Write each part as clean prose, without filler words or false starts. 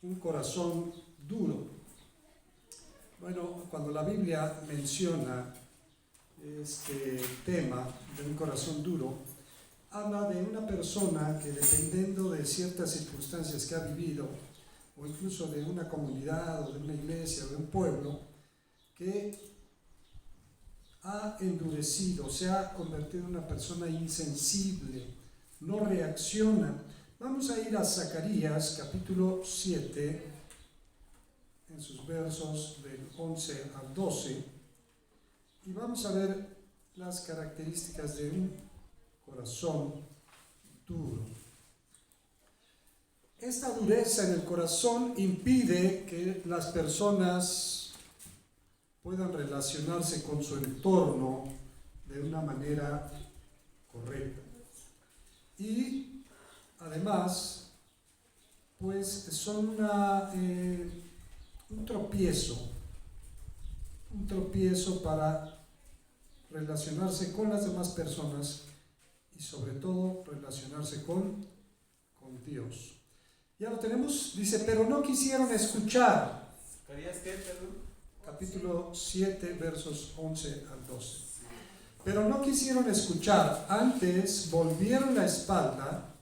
un corazón duro. Bueno, cuando la Biblia menciona este tema de un corazón duro, habla de una persona que, dependiendo de ciertas circunstancias que ha vivido, o incluso de una comunidad o de una iglesia o de un pueblo, que ha endurecido, se ha convertido en una persona insensible, no reacciona. Vamos a ir a Zacarías capítulo 7, en sus versos del 11 al 12, y vamos a ver las características de un corazón duro. Esta dureza en el corazón impide que las personas puedan relacionarse con su entorno de una manera correcta. Y además, pues son un tropiezo para relacionarse con las demás personas y sobre todo relacionarse con Dios. Ya lo tenemos, dice, pero no quisieron escuchar. ¿Querías qué, perdón? Capítulo 7, versos 11 al 12. Pero no quisieron escuchar, antes volvieron la espalda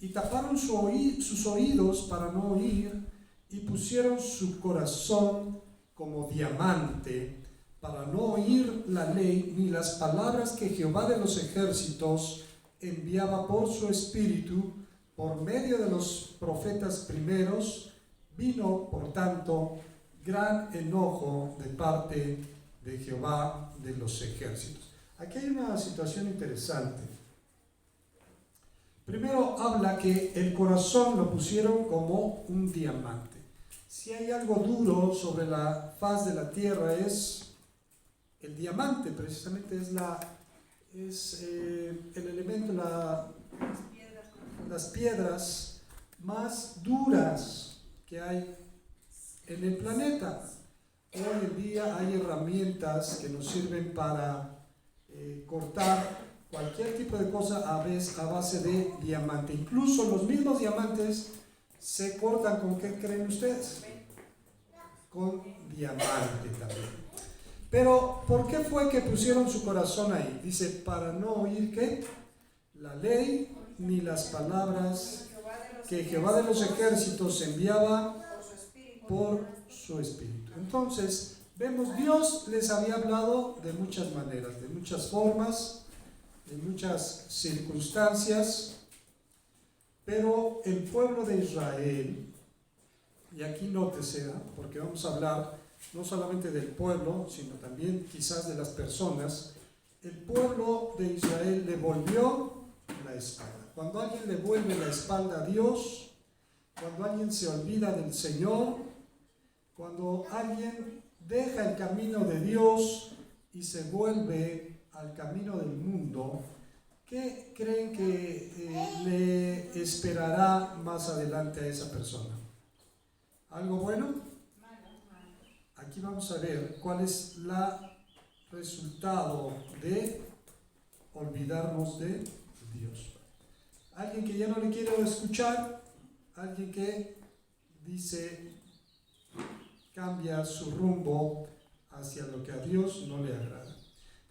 y taparon sus oídos para no oír, y pusieron su corazón como diamante para no oír la ley ni las palabras que Jehová de los ejércitos enviaba por su espíritu por medio de los profetas primeros. Vino, por tanto, gran enojo de parte de Jehová de los ejércitos. Aquí hay una situación interesante. Primero habla que el corazón lo pusieron como un diamante. Si hay algo duro sobre la faz de la tierra es el diamante, precisamente es el elemento, las piedras más duras que hay en el planeta. Hoy en día hay herramientas que nos sirven para cortar cualquier tipo de cosa a base de diamante. Incluso los mismos diamantes se cortan ¿con qué creen ustedes? Con diamante también. Pero ¿por qué fue que pusieron su corazón ahí? Dice, para no oír ¿qué? La ley ni las palabras que Jehová de los ejércitos enviaba por su espíritu. Entonces, vemos, Dios les había hablado de muchas maneras, de muchas formas, de muchas circunstancias, pero el pueblo de Israel, y aquí nótese, porque vamos a hablar no solamente del pueblo, sino también quizás de las personas, el pueblo de Israel le volvió la espalda. Cuando alguien le vuelve la espalda a Dios, cuando alguien se olvida del Señor, cuando alguien deja el camino de Dios y se vuelve al camino del mundo, ¿qué creen que le esperará más adelante a esa persona? ¿Algo bueno? Aquí vamos a ver cuál es el resultado de olvidarnos de Dios. Alguien que ya no le quiere escuchar, alguien que dice, cambia su rumbo hacia lo que a Dios no le agrada.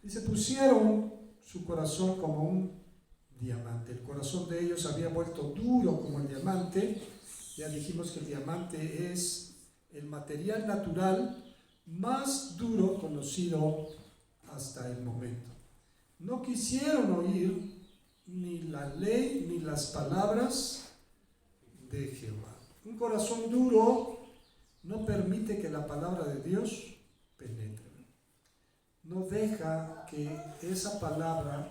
Dice, pusieron su corazón como un diamante. El corazón de ellos había vuelto duro como el diamante. Ya dijimos que el diamante es el material natural más duro conocido hasta el momento. No quisieron oír ni la ley ni las palabras de Jehová. Un corazón duro no permite que la palabra de Dios penetre. No deja que esa palabra,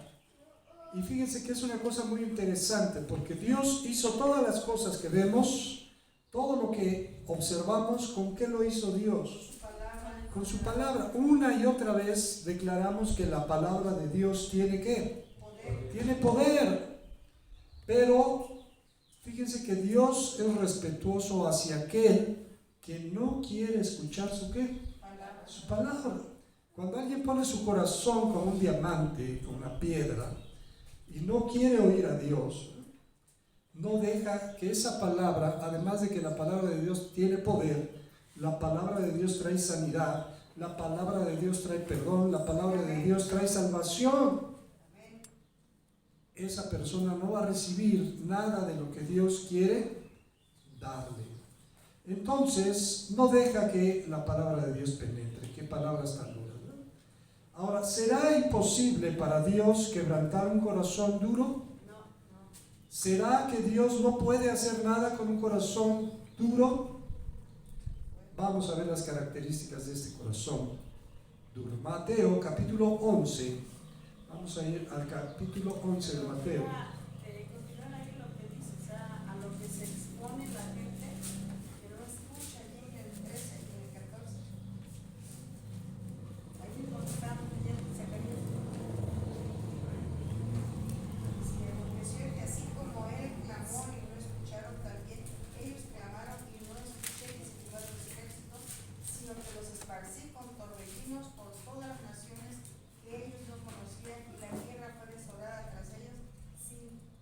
y fíjense que es una cosa muy interesante, porque Dios hizo todas las cosas que vemos, todo lo que observamos, ¿con qué lo hizo Dios? Con su palabra. Una y otra vez declaramos que la palabra de Dios tiene ¿qué? Tiene poder. Pero fíjense que Dios es respetuoso hacia aquel que no quiere escuchar su ¿qué? Su palabra. Cuando alguien pone su corazón como un diamante, como una piedra, y no quiere oír a Dios, no deja que esa palabra, además de que la palabra de Dios tiene poder, la palabra de Dios trae sanidad, la palabra de Dios trae perdón, la palabra de Dios trae salvación. Esa persona no va a recibir nada de lo que Dios quiere darle. Entonces, no deja que la palabra de Dios penetre. Qué palabras tan duras, ¿no? Ahora, ¿será imposible para Dios quebrantar un corazón duro? ¿Será que Dios no puede hacer nada con un corazón duro? Vamos a ver las características de este corazón duro. Mateo capítulo 11. Vamos a ir al capítulo 11 de Mateo. Continuar ahí lo que dice, o sea, a lo que se expone la gente, que no escucha allí en el 13 y en el 14. Ahí mismo estamos leyendo Zacarías. Porque se oye que así como él clamó y no escucharon, también ellos clamaron y no escuché, que se llevaron los ejércitos, sino que los esparcí con torbellinos por todas las naciones que ellos no conocían, y la tierra fue desolada tras ellos, sin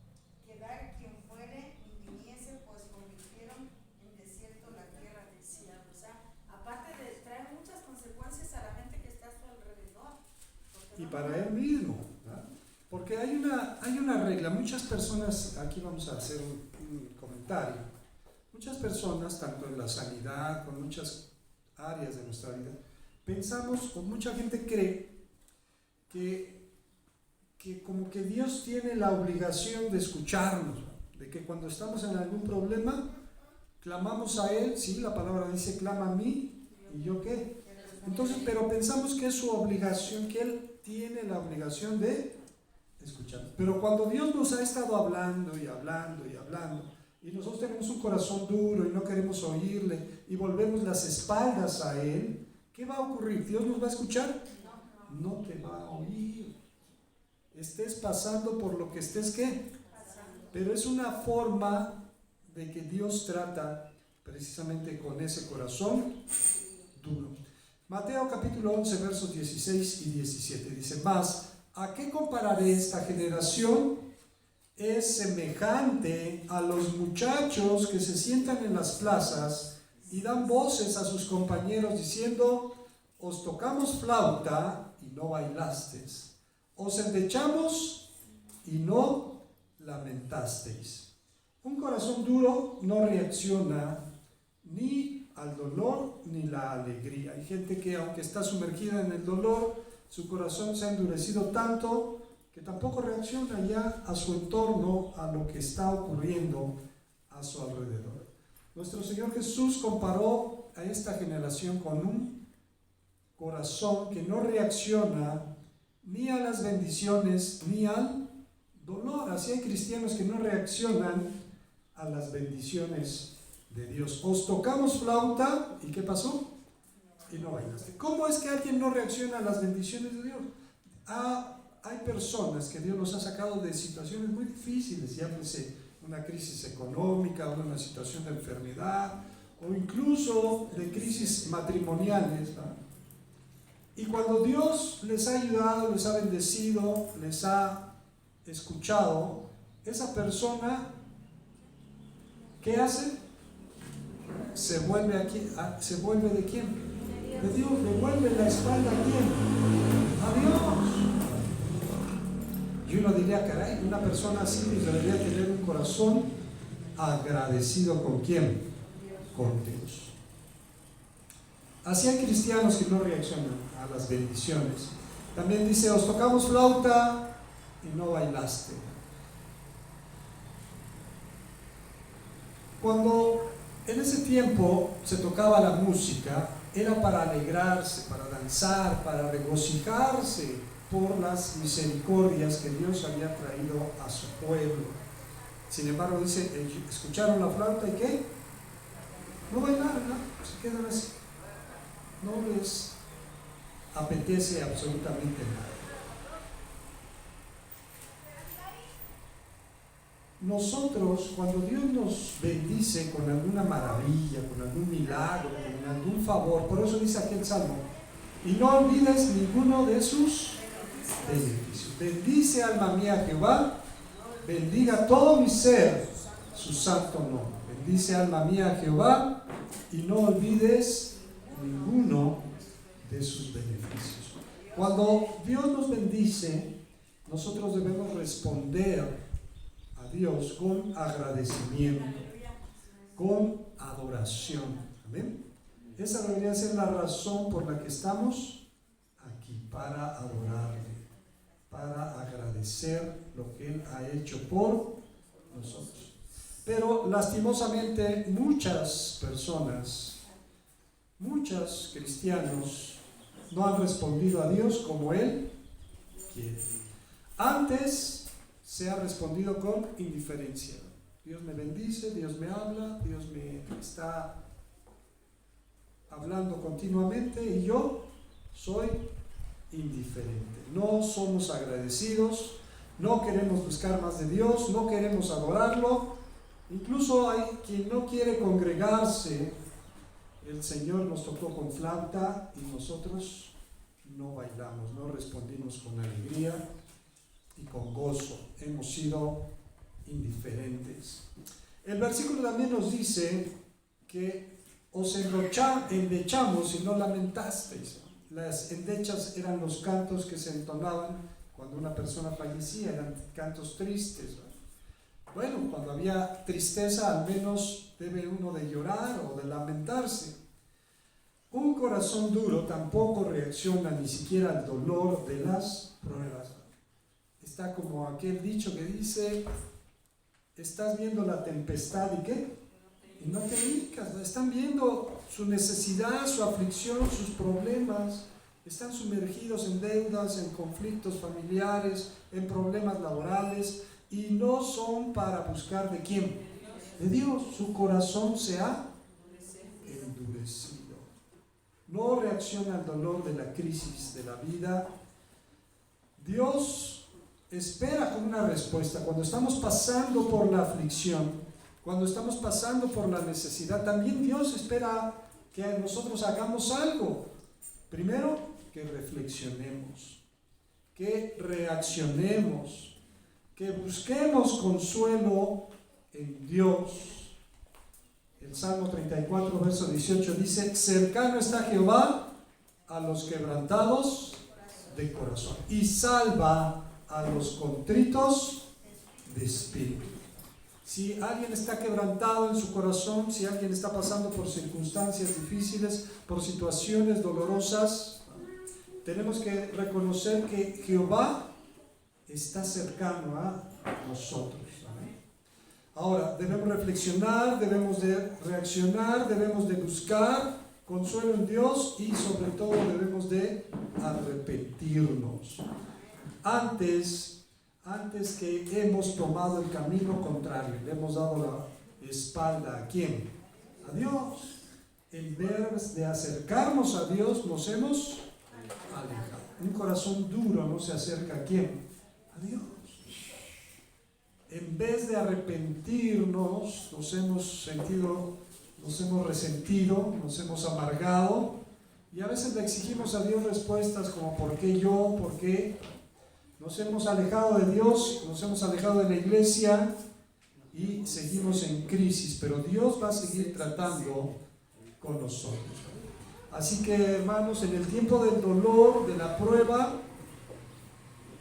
quedar quien fuere ni viniese, pues convirtieron en desierto la tierra deseada. O sea, aparte de traer muchas consecuencias a la gente que está a su alrededor. Y para él mismo, ¿verdad? Porque hay una regla. Muchas personas, aquí vamos a hacer un comentario, muchas personas, tanto en la sanidad, con muchas áreas de nuestra vida, pensamos, o mucha gente cree, que como que Dios tiene la obligación de escucharnos, ¿no? De que cuando estamos en algún problema, clamamos a Él. Sí, la palabra dice, clama a mí, ¿y yo qué? Entonces, pero pensamos que es su obligación, que Él tiene la obligación de escuchar. Pero cuando Dios nos ha estado hablando y hablando y hablando, y nosotros tenemos un corazón duro y no queremos oírle, y volvemos las espaldas a Él, ¿qué va a ocurrir? ¿Dios nos va a escuchar? No te va a oír. Estés pasando por lo que estés, ¿qué? Pero es una forma de que Dios trata precisamente con ese corazón duro. Mateo capítulo 11 versos 16 y 17 dice: mas, ¿a qué compararé esta generación? Es semejante a los muchachos que se sientan en las plazas y dan voces a sus compañeros diciendo: os tocamos flauta y no bailasteis, os endechamos y no lamentasteis. Un corazón duro no reacciona ni al dolor ni la alegría. Hay gente que, aunque está sumergida en el dolor, su corazón se ha endurecido tanto que tampoco reacciona ya a su entorno, a lo que está ocurriendo a su alrededor. Nuestro Señor Jesús comparó a esta generación con un corazón que no reacciona ni a las bendiciones ni al dolor. Así hay cristianos que no reaccionan a las bendiciones de Dios. Os tocamos flauta, ¿y qué pasó? Y no bailaste. ¿Cómo es que alguien no reacciona a las bendiciones de Dios? Hay personas que Dios los ha sacado de situaciones muy difíciles, llámese una crisis económica, una situación de enfermedad, o incluso de crisis matrimoniales, ¿no? Y cuando Dios les ha ayudado, les ha bendecido, les ha escuchado, esa persona, ¿qué hace? Se vuelve ¿de quién? De Dios. ¿Le vuelve la espalda a quién? A Dios. Y uno diría, caray, una persona así debería tener un corazón agradecido. ¿Con quién? Con Dios. Así hay cristianos que no reaccionan a las bendiciones. También dice: os tocamos flauta y no bailaste. Cuando en ese tiempo se tocaba la música, era para alegrarse, para danzar, para regocijarse por las misericordias que Dios había traído a su pueblo. Sin embargo, dice, escucharon la flauta y ¿qué? No bailaron, ¿no? Se quedan así. No les apetece absolutamente nada. Nosotros, cuando Dios nos bendice con alguna maravilla, con algún milagro, con algún favor, por eso dice aquel salmo: y no olvides ninguno de sus beneficios. Bendice, alma mía, Jehová, bendiga todo mi ser su santo nombre. Bendice alma mía a Jehová y no olvides ninguno de sus beneficios. Cuando Dios nos bendice, nosotros debemos responder a Dios con agradecimiento, con adoración. Amén. Esa debería ser la razón por la que estamos aquí, para adorarle, para agradecer lo que Él ha hecho por nosotros. Pero lastimosamente muchas personas, muchos cristianos no han respondido a Dios como Él quiere. Antes se ha respondido con indiferencia. Dios me bendice, Dios me habla, Dios me está hablando continuamente y yo soy indiferente. No somos agradecidos, no queremos buscar más de Dios, no queremos adorarlo. Incluso hay quien no quiere congregarse. El Señor nos tocó con flauta y nosotros no bailamos, no respondimos con alegría y con gozo. Hemos sido indiferentes. El versículo también nos dice que os endechamos y no lamentasteis. Las endechas eran los cantos que se entonaban cuando una persona fallecía, eran cantos tristes. Bueno, cuando había tristeza, al menos debe uno de llorar o de lamentarse. Un corazón duro tampoco reacciona ni siquiera al dolor de las pruebas. Está como aquel dicho que dice: estás viendo la tempestad y ¿qué? Y no te ubicas. Están viendo su necesidad, su aflicción, sus problemas. Están sumergidos en deudas, en conflictos familiares, en problemas laborales, y no son para buscar ¿de quién? De Dios. Su corazón se ha endurecido. No reacciona al dolor de la crisis de la vida. Dios espera con una respuesta. Cuando estamos pasando por la aflicción, cuando estamos pasando por la necesidad, también Dios espera que nosotros hagamos algo. Primero, que reflexionemos, que reaccionemos, que busquemos consuelo en Dios. El Salmo 34, verso 18 dice: cercano está Jehová a los quebrantados de corazón y salva a los contritos de espíritu. Si alguien está quebrantado en su corazón, si alguien está pasando por circunstancias difíciles, por situaciones dolorosas, tenemos que reconocer que Jehová está cercano a nosotros. Ahora, debemos reflexionar, debemos de reaccionar, debemos de buscar consuelo en Dios y sobre todo debemos de arrepentirnos. Antes que hemos tomado el camino contrario, le hemos dado la espalda ¿a quién? A Dios. En vez de acercarnos a Dios, nos hemos alejado. Un corazón duro no se acerca ¿a quién? A Dios. En vez de arrepentirnos, nos hemos resentido, nos hemos amargado, y a veces le exigimos a Dios respuestas como ¿por qué yo? ¿Por qué? Nos hemos alejado de Dios, nos hemos alejado de la iglesia y seguimos en crisis, pero Dios va a seguir tratando con nosotros. Así que, hermanos, en el tiempo del dolor, de la prueba,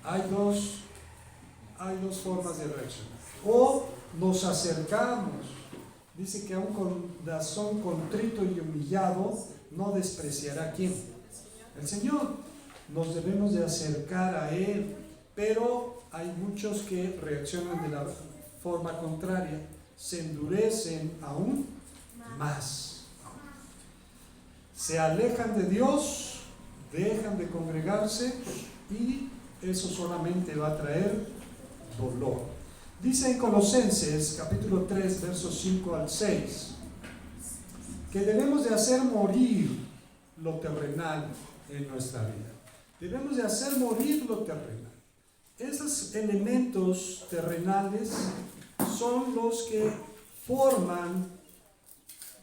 hay dos formas de reaccionar. O nos acercamos. Dice que aún con corazón contrito y humillado no despreciará ¿quién? El Señor. Nos debemos de acercar a Él, pero hay muchos que reaccionan de la forma contraria, se endurecen aún más, se alejan de Dios, dejan de congregarse y eso solamente va a traer dolor. Dice en Colosenses capítulo 3 versos 5 al 6 que debemos de hacer morir lo terrenal en nuestra vida. Debemos de hacer morir lo terrenal. Esos elementos terrenales son los que forman,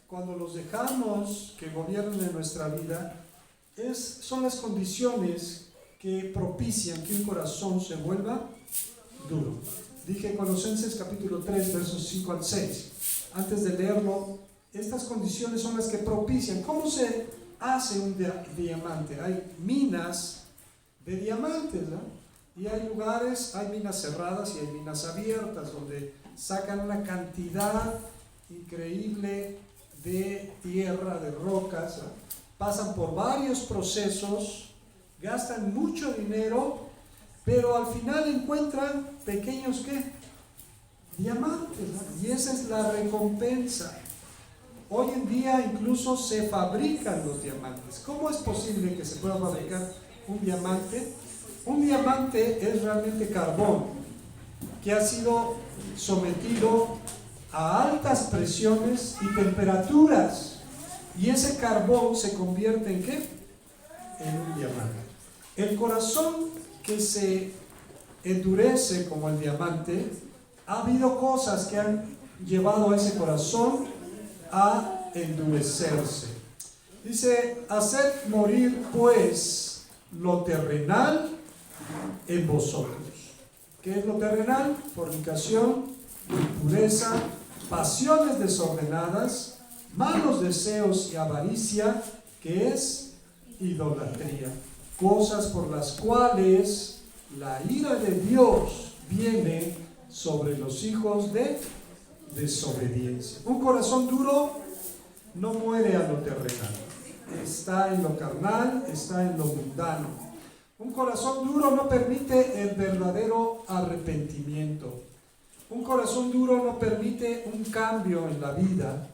cuando los dejamos que gobiernen en nuestra vida, son las condiciones que propician que un corazón se vuelva duro. Dije Colosenses capítulo 3, versos 5 al 6. Antes de leerlo, estas condiciones son las que propician. ¿Cómo se hace un diamante? Hay minas de diamantes, ¿no? Y hay lugares, hay minas cerradas y hay minas abiertas, donde sacan una cantidad increíble de tierra, de rocas, ¿no? Pasan por varios procesos, gastan mucho dinero, pero al final encuentran pequeños ¿qué? Diamantes, ¿no? Y esa es la recompensa. Hoy en día incluso se fabrican los diamantes. ¿Cómo es posible que se pueda fabricar un diamante? Un diamante es realmente carbón que ha sido sometido a altas presiones y temperaturas, y ese carbón se convierte ¿en qué? En un diamante. El corazón que se endurece como el diamante, ha habido cosas que han llevado a ese corazón a endurecerse. Dice: haced morir pues lo terrenal en vosotros. ¿Qué es lo terrenal? Fornicación, impureza, pasiones desordenadas, malos deseos y avaricia, que es idolatría. Cosas por las cuales la ira de Dios viene sobre los hijos de desobediencia. Un corazón duro no muere a lo terrenal, está en lo carnal, está en lo mundano. Un corazón duro no permite el verdadero arrepentimiento. Un corazón duro no permite un cambio en la vida.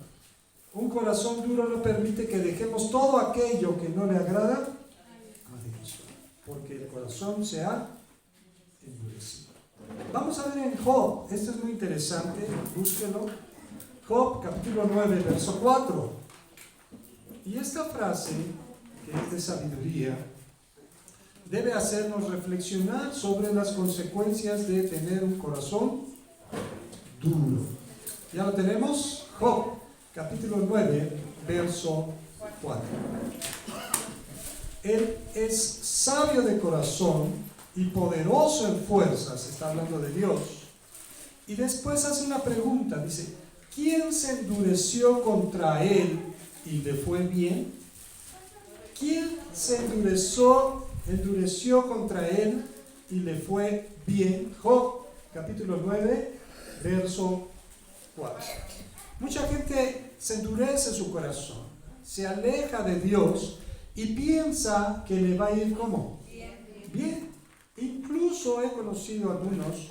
Un corazón duro no permite que dejemos todo aquello que no le agrada a Dios, porque el corazón se ha endurecido. Vamos a ver en Job, esto es muy interesante, búsquenlo. Job capítulo 9, verso 4. Y esta frase, que es de sabiduría, debe hacernos reflexionar sobre las consecuencias de tener un corazón duro. ¿Ya lo tenemos? Job capítulo 9, verso 4. Él es sabio de corazón y poderoso en fuerzas, está hablando de Dios. Y después hace una pregunta, dice: ¿quién se endureció contra él y le fue bien? ¿Quién se endureció contra él y le fue bien? Job capítulo 9, verso 4. Mucha gente se endurece su corazón, se aleja de Dios y piensa que le va a ir ¿cómo? Bien. Incluso he conocido a algunos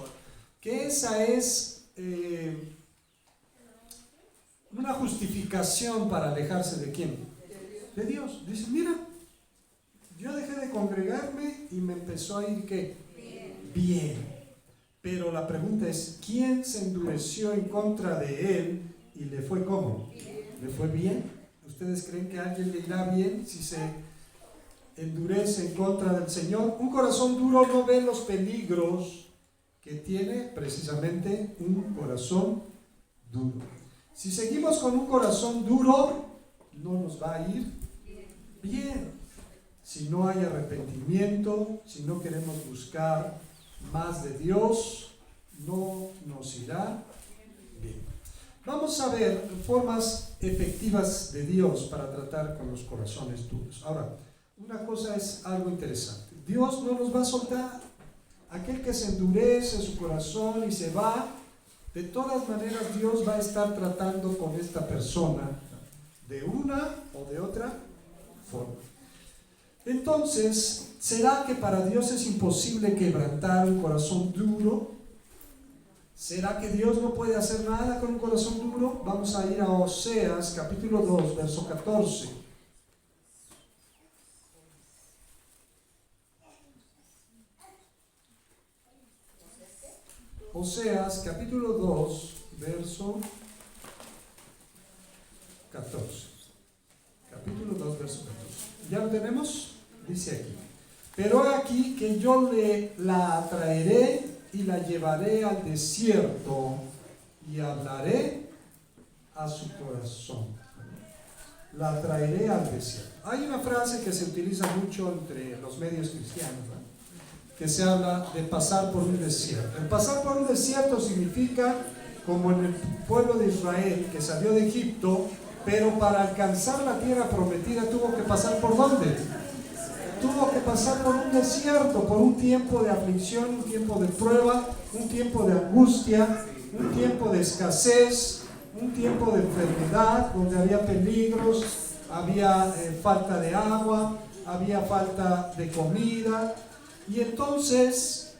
que esa es una justificación para alejarse de ¿quién? De Dios. Dice: mira, yo dejé de congregarme y me empezó a ir ¿qué? Bien. Pero la pregunta es: ¿quién se endureció en contra de él y le fue ¿cómo? ¿Le fue bien? ¿Ustedes creen que a alguien le irá bien si se endurece en contra del Señor? Un corazón duro no ve los peligros que tiene precisamente un corazón duro. Si seguimos con un corazón duro, no nos va a ir bien. Si no hay arrepentimiento, si no queremos buscar más de Dios, no nos irá bien. Vamos a ver formas efectivas de Dios para tratar con los corazones duros. Ahora, una cosa es algo interesante: Dios no nos va a soltar. Aquel que se endurece su corazón y se va, de todas maneras Dios va a estar tratando con esta persona de una o de otra forma. Entonces, ¿será que para Dios es imposible quebrantar un corazón duro? ¿Será que Dios no puede hacer nada con un corazón duro? Vamos a ir a Oseas capítulo 2, verso 14. Oseas capítulo 2, verso 14. Capítulo 2, verso 14. ¿Ya lo tenemos? Dice aquí: pero aquí que yo la atraeré y la llevaré al desierto y hablaré a su corazón. La traeré al desierto. Hay una frase que se utiliza mucho entre los medios cristianos, ¿no? que se habla de pasar por un desierto. El pasar por un desierto significa, como en el pueblo de Israel que salió de Egipto, pero para alcanzar la tierra prometida tuvo que pasar ¿por dónde? Tuvo que pasar por un desierto, por un tiempo de aflicción, un tiempo de prueba, un tiempo de angustia, un tiempo de escasez, un tiempo de enfermedad, donde había peligros, había falta de agua, había falta de comida. Y entonces,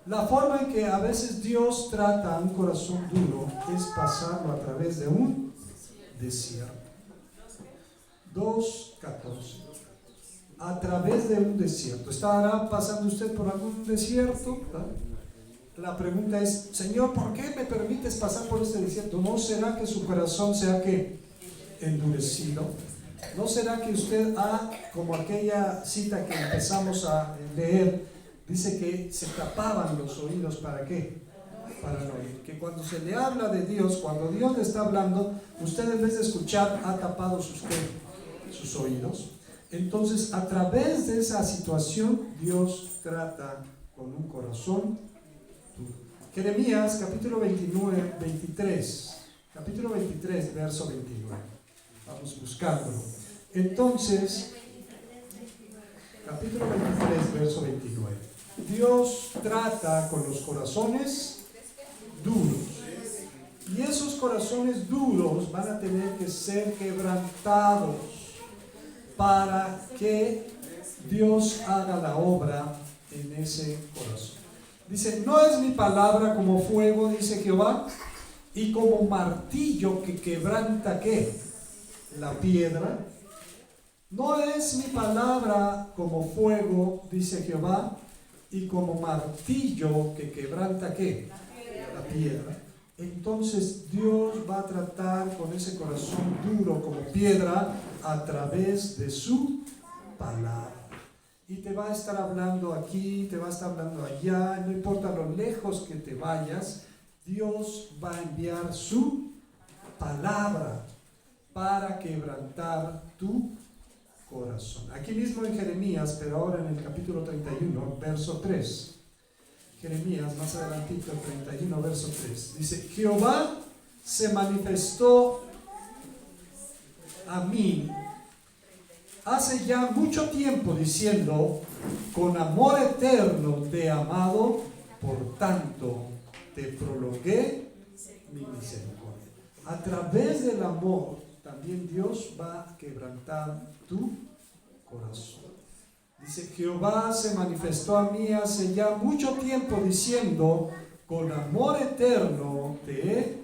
la forma en que a veces Dios trata a un corazón duro es pasarlo a través de un desierto. 2:14. A través de un desierto. ¿Estará pasando usted por algún desierto? La pregunta es, Señor, ¿por qué me permites pasar por este desierto? ¿No será que su corazón sea que endurecido? ¿No será que usted como aquella cita que empezamos a leer, dice que se tapaban los oídos? ¿Para qué? Para no oír. Que cuando se le habla de Dios, cuando Dios le está hablando, usted en vez de escuchar ha tapado sus oídos. Entonces, a través de esa situación, Dios trata con un corazón duro. Jeremías, capítulo 23, verso 29. Vamos buscándolo. Entonces, capítulo 23, verso 29. Dios trata con los corazones duros. Y esos corazones duros van a tener que ser quebrantados para que Dios haga la obra en ese corazón. Dice, no es mi palabra como fuego, dice Jehová, y como martillo que quebranta ¿qué? La piedra. No es mi palabra como fuego, dice Jehová, y como martillo que quebranta ¿qué? La piedra. Entonces Dios va a tratar con ese corazón duro como piedra a través de su palabra. Y te va a estar hablando aquí, te va a estar hablando allá, no importa lo lejos que te vayas, Dios va a enviar su palabra para quebrantar tu corazón. Aquí mismo en Jeremías, pero ahora en el capítulo 31, verso 3. Jeremías, más adelantito, 31, verso 3. Dice, Jehová se manifestó a mí hace ya mucho tiempo diciendo, con amor eterno te he amado, por tanto te prolongué mi misericordia. A través del amor también Dios va a quebrantar tu corazón. Dice, Jehová se manifestó a mí hace ya mucho tiempo diciendo, con amor eterno te he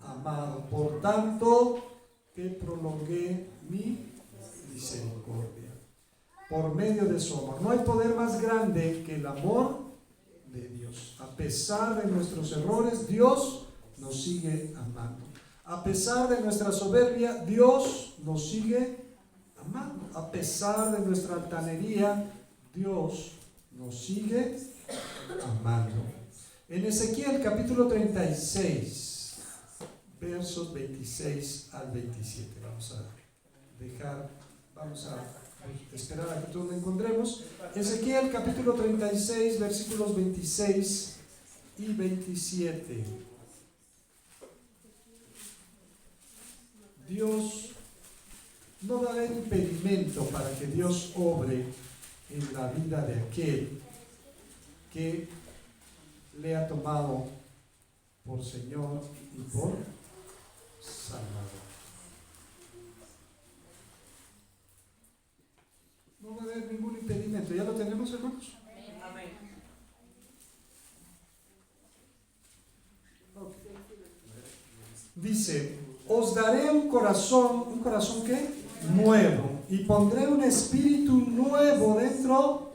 amado, por tanto te prolongué mi misericordia. Por medio de su amor. No hay poder más grande que el amor de Dios. A pesar de nuestros errores, Dios nos sigue amando. A pesar de nuestra soberbia, Dios nos sigue amando. A pesar de nuestra altanería, Dios nos sigue amando. En Ezequiel capítulo 36, versos 26 al 27. Vamos a esperar a que todos lo encontremos. Ezequiel capítulo 36, versículos 26 y 27. Dios no va a haber impedimento para que Dios obre en la vida de aquel que le ha tomado por Señor y por Salvador. No va a haber ningún impedimento. ¿Ya lo tenemos, hermanos? Amén. Okay. Dice, os daré un corazón ¿qué? Nuevo, y pondré un espíritu nuevo dentro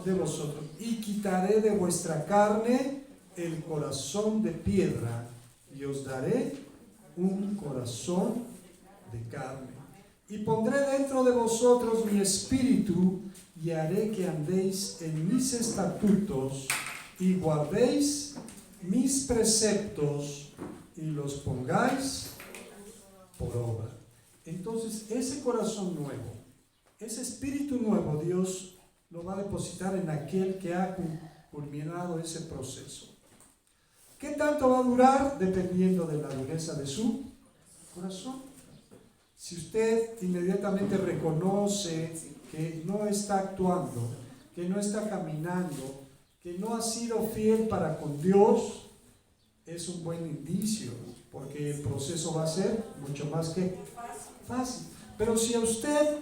de vosotros, y quitaré de vuestra carne el corazón de piedra, y os daré un corazón de carne. Y pondré dentro de vosotros mi espíritu, y haré que andéis en mis estatutos, y guardéis mis preceptos, y los pongáis por obra. Entonces, ese corazón nuevo, ese espíritu nuevo, Dios lo va a depositar en aquel que ha culminado ese proceso. ¿Qué tanto va a durar? Dependiendo de la dureza de su corazón. Si usted inmediatamente reconoce que no está actuando, que no está caminando, que no ha sido fiel para con Dios, es un buen indicio, porque el proceso va a ser mucho más que fácil. Pero si a usted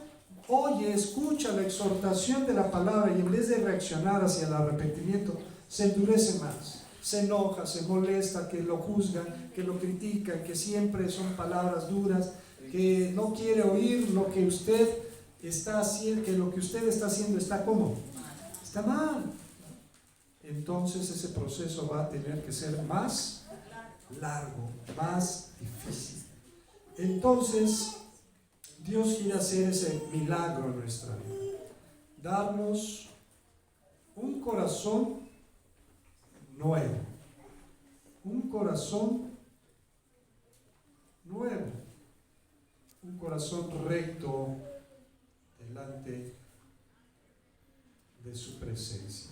oye, escucha la exhortación de la palabra y en vez de reaccionar hacia el arrepentimiento, se endurece más, se enoja, se molesta, que lo juzgan, que lo critican, que siempre son palabras duras, que no quiere oír lo que usted está haciendo, que lo que usted está haciendo está ¿cómo? Está mal. Entonces ese proceso va a tener que ser más largo, más difícil. Entonces Dios quiere hacer ese milagro en nuestra vida, darnos un corazón nuevo, un corazón nuevo, un corazón recto delante de su presencia.